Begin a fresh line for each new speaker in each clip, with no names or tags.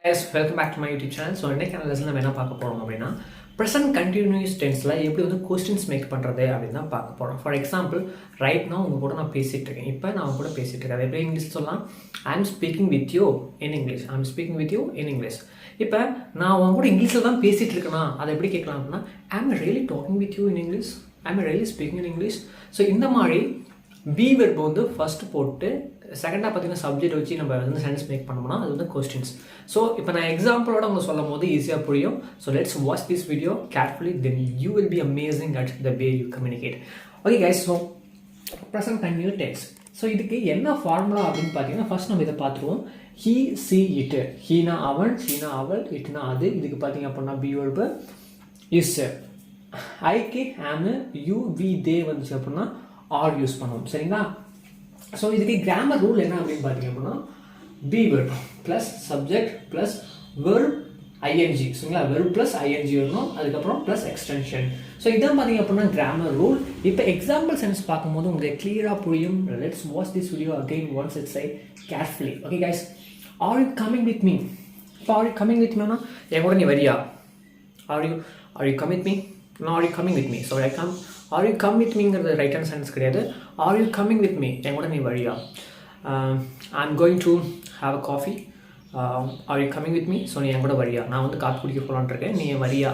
Yes, welcome back to my YouTube channel. So, இன்னைக்கு lesson நம்ம என்ன பார்க்க போறோம் அப்படின்னா present continuous tenseல எப்படி வந்து questions make பண்றது அப்படினா பார்க்க போறோம். For example, right now உங்க கூட நான் பேசிட்டு இருக்கேன். இப்போ நான் உங்க கூட பேசிட்டு இருக்கேன். எப்படி இங்கிலீஷ் சொல்லலாம்? I am speaking with you in English. I am speaking with you in English. இப்போ நான் உங்க கூட இங்கிலீஷ்ல தான் பேசிட்டு இருக்கேனா? அதை எப்படி கேட்கலாம் அப்படினா I am really talking with you in English. I am really speaking in English. So இந்த மாதிரி be verb வந்து ஃபர்ஸ்ட் போட்டு செகண்டாக பார்த்தீங்கன்னா சப்ஜெக்ட் வச்சு நம்ம வந்து சென்டென்ஸ் மேக் பண்ணோம்னா அது வந்து கொஸ்டின்ஸ். ஸோ இப்போ நான் எக்ஸாம்பிளோட உங்களுக்கு சொல்லும் போது ஈஸியாக புரியும். So let's watch this video carefully, then you will be amazing at the way you communicate. Okay guys, so present continuous tense. So இதுக்கு என்ன ஃபார்முலா அப்படின்னு பார்த்தீங்கன்னா ஃபர்ஸ்ட் நம்ம இதை பார்த்துருவோம். He, C, it. ஹீனா அவன், ஷீனா அவள், இட்னா அது. இதுக்கு பார்த்தீங்க அப்படின்னா பி வெர்பு இஸ். ஐக்கு ஆமு, யூ, வி, தே வந்துச்சு அப்படின்னா ஆர் யூஸ் பண்ணுவோம். சரிங்களா? ஸோ இதுக்கு கிராமர் ரூல் என்ன அப்படின்னு பார்த்தீங்க அப்படின்னா be verb plus subject plus verb I N G. சரிங்களா? வெர்ப் ப்ளஸ் ஐஎன்ஜி வரணும், அதுக்கப்புறம் ப்ளஸ் எக்ஸ்டென்ஷன். ஸோ இதான் பார்த்தீங்க அப்படின்னா கிராமர் ரூல். இப்போ எக்ஸாம்பிள் சென்ஸ் பார்க்கும்போது உங்களுக்கு கிளியராக புரியும். Let's watch this video again once it's I carefully. Okay guys, are you coming with me? இப்போ ஆர் யூ கமிங் வித் மீனா என் கூட நீ வரியா? Are you come with me? நான் are you coming with me? So I come. Are you come with மீங்கிறது right hand sense கிடையாது. Are you coming with me என் கூட நீ வரியா? I am going to have a coffee. Are you coming with me? So நீ என் கூட வரியா? நான் வந்து காஃபி குடிக்க போகலான்னு இருக்கேன், நீ வரியா?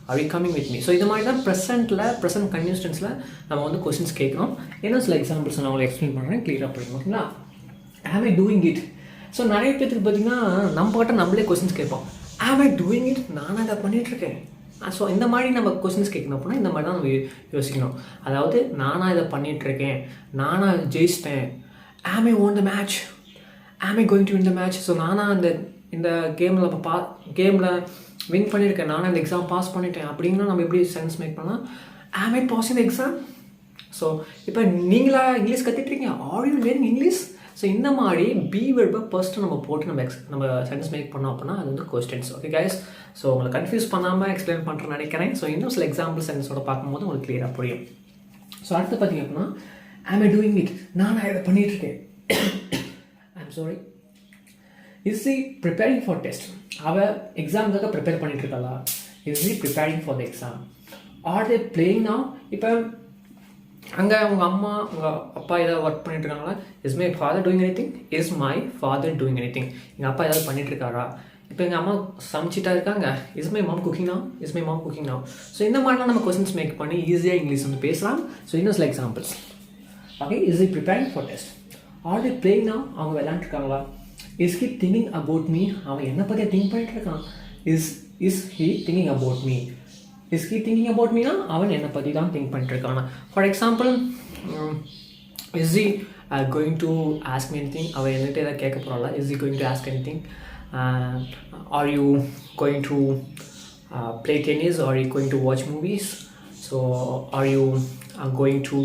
Are you coming with me? So இது மாதிரி தான் ப்ரெசென்ட் கண்டினியூஸ் டென்ஸில் நம்ம வந்து கொஸ்டின்ஸ் கேட்கணும். ஏன்னா சில எக்ஸாம்பிள்ஸ் நான் உங்களுக்கு எக்ஸ்பிளைன் பண்ணுறேன், கிளியராக புரியும். ஓகேங்களா? ஆம் ஐ டூயிங் இட்? ஸோ நிறைய பேருக்கு பார்த்தீங்கன்னா நம்ம கிட்ட நம்மளே கொஸ்டின்ஸ் கேட்போம். ஆம் ஐ டூயிங் இட்? நானும் அதை பண்ணிகிட்ருக்கேன். ஸோ இந்த மாதிரி நம்ம கொஸ்டின்ஸ் கேட்கணும் அப்படின்னா இந்த மாதிரி தான் நம்ம யோசிக்கணும். அதாவது நானாக இதை பண்ணிகிட்ருக்கேன், நானாக ஜெயிச்சிட்டேன். ஆம் I own the match? Am I going to win the match? So நானாக இந்த கேமில் இப்போ கேமில் வின் பண்ணியிருக்கேன், நானாக இந்த எக்ஸாம் பாஸ் பண்ணிட்டேன் அப்படின்னா நம்ம எப்படி சென்ஸ் மேக் பண்ணலாம்? Am I passing the exam? So இப்போ நீங்களா இங்கிலீஷ் கற்றுட்ருக்கீங்க? Are you learning English? So இந்த மாதிரி பி வெர்பை ஃபர்ஸ்ட்டு நம்ம போட்டு நம்ம சென்டென்ஸ் மேக் பண்ணோம் அப்படின்னா அது வந்து கொஸ்டின்ஸ். ஓகே கைஸ், ஸோ உங்களை கன்ஃபியூஸ் பண்ணாமல் எக்ஸ்பிளைன் பண்ணுறேன்னு நினைக்கிறேன். ஸோ இன்னும் சில எக்ஸாம்பிள் சென்டென்ஸோட பார்க்கும்போது உங்களுக்கு கிளியராக புரியும். ஸோ அடுத்து பார்த்தீங்க அப்படின்னா ஆம் ஐ டூயிங் இட்? நான் இதை பண்ணிகிட்ருக்கேன். I'm sorry. Is he preparing for test? அவள் எக்ஸாமுக்காக ப்ரிப்பேர் பண்ணிகிட்ருக்காளா? Is he preparing for the exam? Are they playing now? இப்போ அங்கே உங்கள் அம்மா உங்கள் அப்பா ஏதாவது ஒர்க் பண்ணிட்டு இருக்காங்களா? Is my father doing anything? Is my father doing anything? எங்கள் அப்பா ஏதாவது பண்ணிட்டுருக்காரா? இப்போ எங்கள் அம்மா சமைச்சிட்டா இருக்காங்க. Is my mom cooking now? Is my mom cooking now? So இந்த மாதிரிலாம் நம்ம கொஸ்டின்ஸ் மேக் பண்ணி ஈஸியாக இங்கிலீஷ் வந்து பேசலாம். ஸோ இன்னும் சில எக்ஸாம்பிள்ஸ். Okay, is he preparing for test? Are they playing now? அவங்க விளையாண்டுருக்காங்களா? Is he thinking about me? அவன் என்னை பற்றியா திங்க் பண்ணிட்டு இருக்கான்? Is he thinking about me? Is he thinking about மீனா அவன் என்னை பற்றி தான் திங்க் பண்ணிட்டுருக்கான். For example, is he going to ask me anything? அவன் என்கிட்ட ஏதாவது கேட்க போகிறாளா? Is he going to ask anything? Are you going to play tennis? R you going to watch movies? So R you going to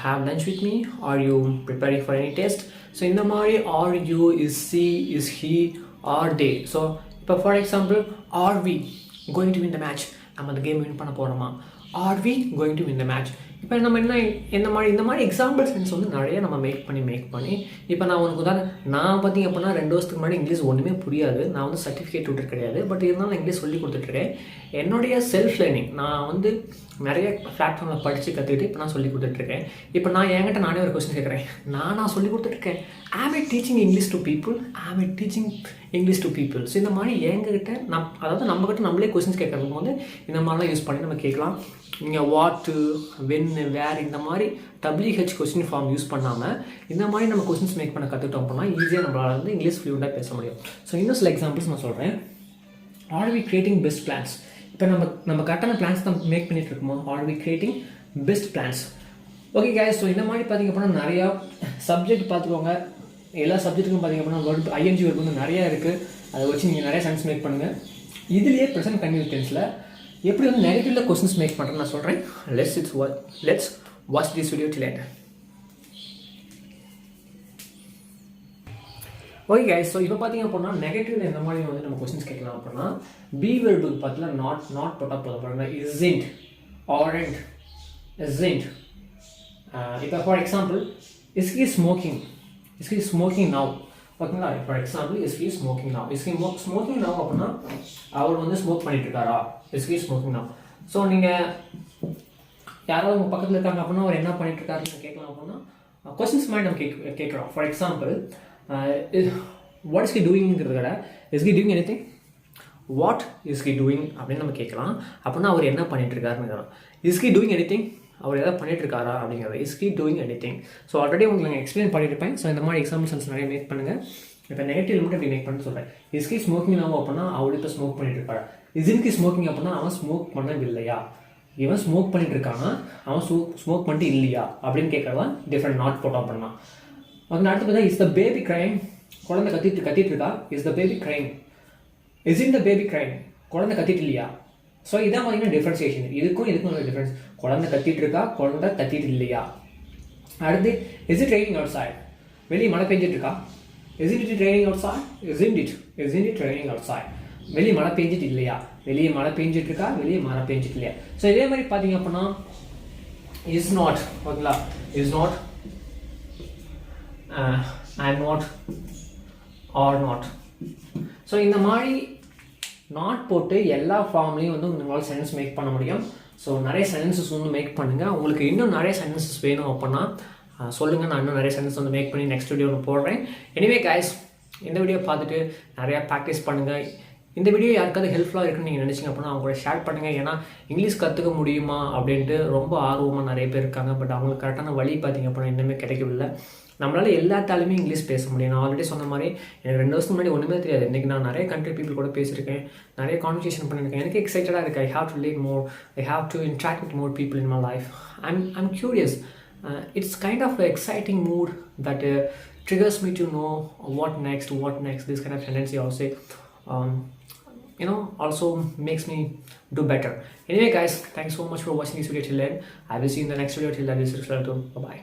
have lunch with me? Are you preparing for any test? So இந்த மாதிரி are you, is she, is he, are they. So இப்போ for example, are we going to win the match? நம்ம அந்த game win பண்ண போகிறோமா? Are we going to win the match? இப்போ நம்ம இந்த மாதிரி எக்ஸாம்பிள் சென்ஸ் வந்து நிறைய நம்ம மேக் பண்ணி இப்போ நான் உனக்கு நான் பார்த்தீங்க அப்படின்னா 2 வருஷத்துக்கு முன்னாடி இங்கிலீஷ் ஒன்றுமே புரியாது. நான் வந்து சர்டிஃபிகேட் விட்டு கிடையாது, பட் இருந்தாலும் நான் இங்கிலீஷ் சொல்லி கொடுத்துட்ருக்கேன். என்னுடைய செல்ஃப் லேர்னிங் நான் வந்து நிறைய பிளாட்ஃபார்மில் படித்து கற்றுக்கிட்டு இப்போ நான் சொல்லி கொடுத்துட்ருக்கேன். இப்போ நான் என்கிட்ட நானே ஒரு கொஸ்டின் கேட்குறேன், நான் சொல்லி கொடுத்துட்ருக்கேன். Am I teaching English to people? Am I teaching English to people? So இந்த மாதிரி எங்ககிட்ட அதாவது நம்மகிட்ட நம்மளே கொஸ்டின்ஸ் கேட்கறதுக்கு வந்து இந்த மாதிரிலாம் யூஸ் பண்ணி நம்ம கேட்கலாம். நீங்கள் வாட்டு, வென், வேர் இந்த மாதிரி WH கொஸ்டின் ஃபார்ம் யூஸ் பண்ணாமல் இந்த மாதிரி நம்ம கொஸ்டின்ஸ் மேக் பண்ண கற்றுக்கிட்டோம் அப்படின்னா ஈஸியாக நம்மளால் வந்து இங்கிலீஷ் ஃப்ளூயண்டாக பேச முடியும். ஸோ இன்னும் சில எக்ஸாம்பிள்ஸ் நான் சொல்கிறேன். Are we creating best plans? இப்போ நம்ம கரெக்டான பிளான்ஸ் தான் மேக் பண்ணிட்டு இருக்கோமோ? Are we creating best plans? Okay guys, so இந்த மாதிரி பார்த்திங்க அப்படின்னா நிறையா சப்ஜெக்ட் பார்த்துக்கோங்க. எல்லா சப்ஜெக்ட்டுக்கும் பார்த்திங்க அப்படின்னா வெர்ப் ஐஎன்ஜி வெர்ப் வந்து நிறையா இருக்குது. அதை வச்சு நீங்கள் நிறைய சென்ஸ் மேக் பண்ணுங்கள். இதுலேயே ப்ரெசென்ட் கண்டினியூஸ் டென்ஸில் எப்படி வந்து நெகட்டிவில் கொஸ்டின்ஸ் மேக் பண்ணுறேன்னு நான் சொல்கிறேன். Let's watch this video till end. Okay guys, so இப்போ பார்த்தீங்க அப்படின்னா நெகட்டிவ்ல எந்த மாதிரி வந்து நம்ம கொஸ்டின்ஸ் கேட்கலாம் அப்படின்னா பி வெர்புக்கு பார்த்தீங்கன்னா நாட் போட்டால் போதும். பாருங்க, isn't, aren't, isn't. இப்போ for example, is he smoking now? ஓகேங்களா? For example is he smoking now. Is he smoking now அப்படின்னா அவர் வந்து ஸ்மோக் பண்ணிட்டு இருக்காரா? Is he smoking now. So நீங்கள் யாராவது உங்கள் பக்கத்தில் இருக்காங்க அப்படின்னா அவர் என்ன பண்ணிட்டு இருக்காருன்னு கேட்கலாம். அப்படின்னா கொஸ்டின்ஸ் மாதிரி நம்ம கேட்குறோம். For example what is he டூயிங்கிறத விட is he doing anything, what is he doing அப்படின்னு நம்ம கேட்கலாம். அப்படின்னா அவர் என்ன பண்ணிட்டு இருக்காருன்னு கேட்கலாம். Is he doing anything, அவர் எதாவது பண்ணிட்டு இருக்காரா அப்படிங்கிறது. Is he doing anything. So already உங்களுக்கு நான் எக்ஸ்பிளைன் பண்ணியிருப்பேன். ஸோ இந்த மாதிரி எக்ஸாம்பிள்ஸ் நிறைய மேக் பண்ணுங்கள். இப்போ நெகட்டிவ் மட்டும் எப்படி மேக் பண்ணு சொல்கிறேன். இஸ் ஹி ஸ்மோக்கிங் நவ் அப்படின்னா அவர் இப்போ ஸ்மோக் பண்ணிட்டு இருக்காரா? இஸ்இன் ஹி ஸ்மோக்கிங் அப்படின்னா அவன் ஸ்மோக் பண்ணவில்லையா? இவன் ஸ்மோக் பண்ணிட்டு இருக்கானா, அவன் ஸ்மோக் பண்ணிட்டு இல்லையா அப்படின்னு கேட்கறதான் டிஃப்ரெண்ட் நாட் போட்டோம் அப்படின்னா. அதுக்கு அடுத்து பார்த்தா இஸ் த பேபி கிரைங், குழந்தை கத்திட்டு இருக்கா. Is the baby crying, is in the baby crying, குழந்தை கத்திட்டு இல்லையா. ஸோ இதான் பார்த்தீங்கன்னா டிஃப்ரென்சியேஷன். இதுக்கும் ஒரு டிஃப்ரென்ஸ். குழந்தை கத்திட்டு இருக்கா, குழந்தை கத்திட்டு இல்லையா. அடுத்து is it raining outside, வெளியே மழை பெஞ்சிட்டு இருக்கா. Is it raining outside, is it raining outside, வெளியே மழை பெஞ்சிட்டு இல்லையா. வெளியே மழை பெஞ்சிட்டு இருக்கா, வெளியே மழை பெஞ்சிட்டு இல்லையா. ஸோ இதே மாதிரி பார்த்தீங்க அப்படின்னா இஸ் நாட், ஓகேங்களா, is not, I am not, are not. So இந்த மாதிரி நாட் போட்டு எல்லா ஃபார்ம்லேயும் வந்து உங்களால் சென்டென்ஸ் மேக் பண்ண முடியும். ஸோ நிறைய சென்டென்சஸ் வந்து மேக் பண்ணுங்கள். உங்களுக்கு இன்னும் நிறைய சென்டென்சஸ் வேணும் அப்படின்னா சொல்லுங்கள். நான் இன்னும் நிறைய சென்டென்ஸ் வந்து மேக் பண்ணி நெக்ஸ்ட் வீடியோ ஒன்று போடுறேன். எனிவே கைஸ், இந்த வீடியோ பார்த்துட்டு நிறையா ப்ராக்டிஸ் பண்ணுங்கள். இந்த வீடியோ யாருக்காவது ஹெல்ப்ஃபுல்லாக இருக்குன்னு நீங்கள் நினச்சிங்க அப்படின்னா அவங்க கூட ஷேர் பண்ணுங்கள். ஏன்னா இங்கிலீஷ் கற்றுக்க முடியுமா அப்படின்ட்டு ரொம்ப ஆர்வமாக நிறைய பேர் இருக்காங்க. பட் அவங்களுக்கு கரெக்டான வழி பார்த்திங்க அப்படின்னா இன்னுமே கிடைக்கவில்லை. நம்மளால் எல்லாத்தாலுமே இங்கிலீஷ் பேச முடியும். நான் ஆல்ரெடி சொன்ன மாதிரி எனக்கு 2 வருஷத்துக்கு முன்னாடி ஒன்றுமே தெரியாது. இன்றைக்கி நான் நிறைய கண்ட்ரி பீப்புள் கூட பேசியிருக்கேன், நிறைய கான்வர்சேஷன் பண்ணியிருக்கேன். எனக்கு எக்ஸைட்டடாக இருக்குது. I have to learn more, I have to interact with more people in my life. I'm curious. It's kind of an exciting mood that triggers me to know what next, this kind of tendency also also makes me do better. Anyway guys, thanks so much for watching this video till end. I will see you in the next video. Till then, this is Bye bye.